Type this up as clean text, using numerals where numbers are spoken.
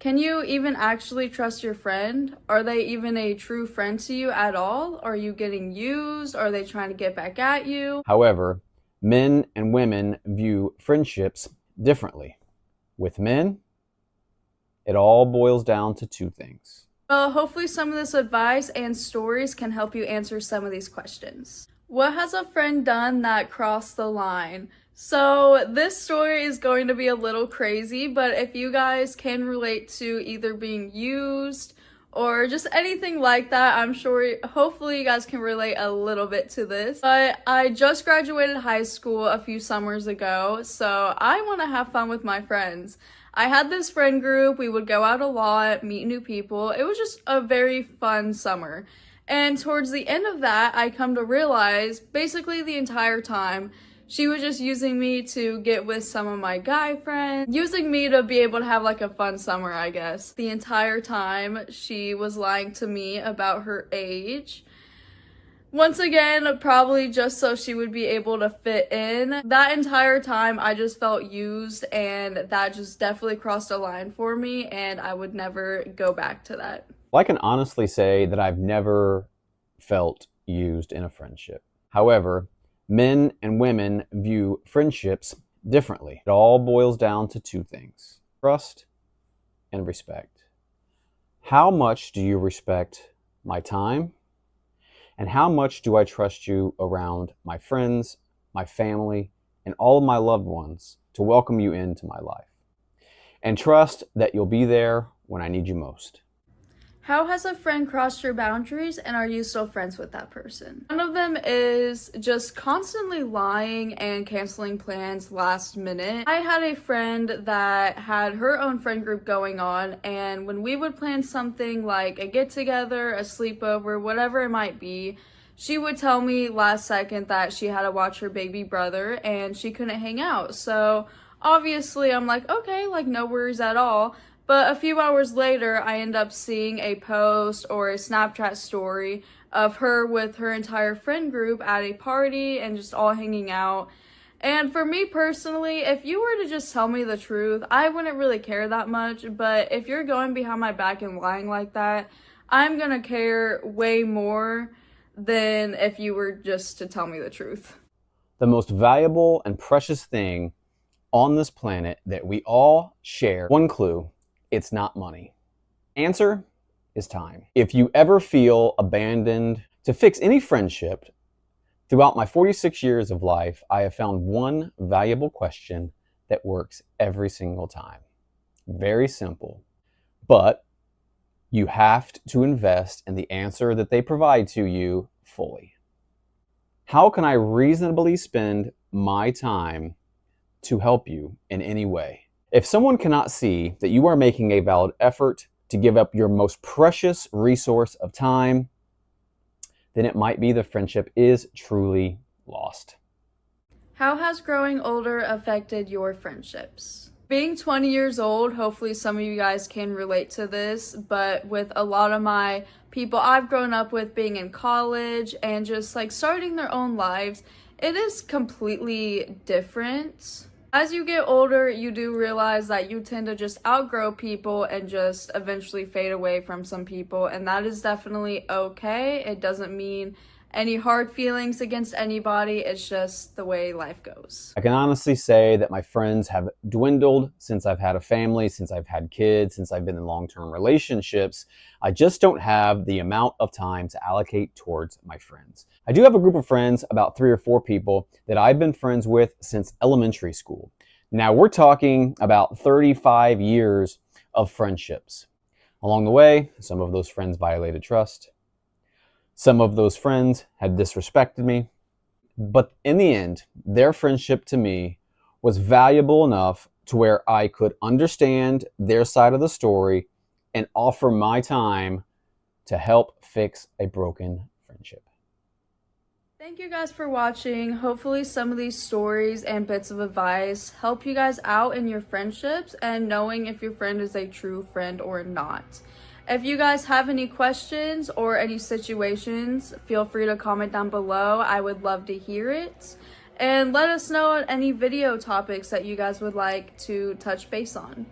Can you even actually trust your friend? Are they even a true friend to you at all? Are you getting used? Are they trying to get back at you? However, men and women view friendships differently. With men, it all boils down to two things. Well, hopefully some of this advice and stories can help you answer some of these questions. What has a friend done that crossed the line? So this story is going to be a little crazy, but if you guys can relate to either being used or just anything like that, I'm sure, hopefully you guys can relate a little bit to this. But I just graduated high school a few summers ago, so I want to have fun with my friends. I had this friend group, we would go out a lot, meet new people. It was just a very fun summer. And towards the end of that, I come to realize, basically the entire time, she was just using me to get with some of my guy friends, using me to be able to have like a fun summer, I guess. The entire time, she was lying to me about her age. Once again, probably just so she would be able to fit in. That entire time, I just felt used, and that just definitely crossed a line for me, and I would never go back to that. Well, I can honestly say that I've never felt used in a friendship. However, men and women view friendships differently. It all boils down to two things: trust and respect. How much do you respect my time? And how much do I trust you around my friends, my family, and all of my loved ones to welcome you into my life? And trust that you'll be there when I need you most. How has a friend crossed your boundaries, and are you still friends with that person? One of them is just constantly lying and canceling plans last minute. I had a friend that had her own friend group going on, and when we would plan something like a get-together, a sleepover, whatever it might be, she would tell me last second that she had to watch her baby brother and she couldn't hang out. So obviously I'm like, okay, like no worries at all. But a few hours later, I end up seeing a post or a Snapchat story of her with her entire friend group at a party and just all hanging out. And for me personally, if you were to just tell me the truth, I wouldn't really care that much. But if you're going behind my back and lying like that, I'm gonna care way more than if you were just to tell me the truth. The most valuable and precious thing on this planet that we all share, one clue: it's not money. Answer is time. If you ever feel abandoned, to fix any friendship, throughout my 46 years of life, I have found one valuable question that works every single time. Very simple, but you have to invest in the answer that they provide to you fully. How can I reasonably spend my time to help you in any way? If someone cannot see that you are making a valid effort to give up your most precious resource of time, then it might be the friendship is truly lost. How has growing older affected your friendships? Being 20 years old, hopefully some of you guys can relate to this, but with a lot of my people I've grown up with being in college and just like starting their own lives, it is completely different. As you get older, you do realize that you tend to just outgrow people and just eventually fade away from some people, and that is definitely okay. It doesn't mean any hard feelings against anybody. It's just the way life goes. I can honestly say that my friends have dwindled since I've had a family, since I've had kids, since I've been in long-term relationships. I just don't have the amount of time to allocate towards my friends. I do have a group of friends, about 3 or 4 people, that I've been friends with since elementary school. Now we're talking about 35 years of friendships. Along the way, some of those friends violated trust. Some of those friends had disrespected me, but in the end, their friendship to me was valuable enough to where I could understand their side of the story and offer my time to help fix a broken friendship. Thank you guys for watching. Hopefully some of these stories and bits of advice help you guys out in your friendships and knowing if your friend is a true friend or not. If you guys have any questions or any situations, feel free to comment down below. I would love to hear it. And let us know any video topics that you guys would like to touch base on.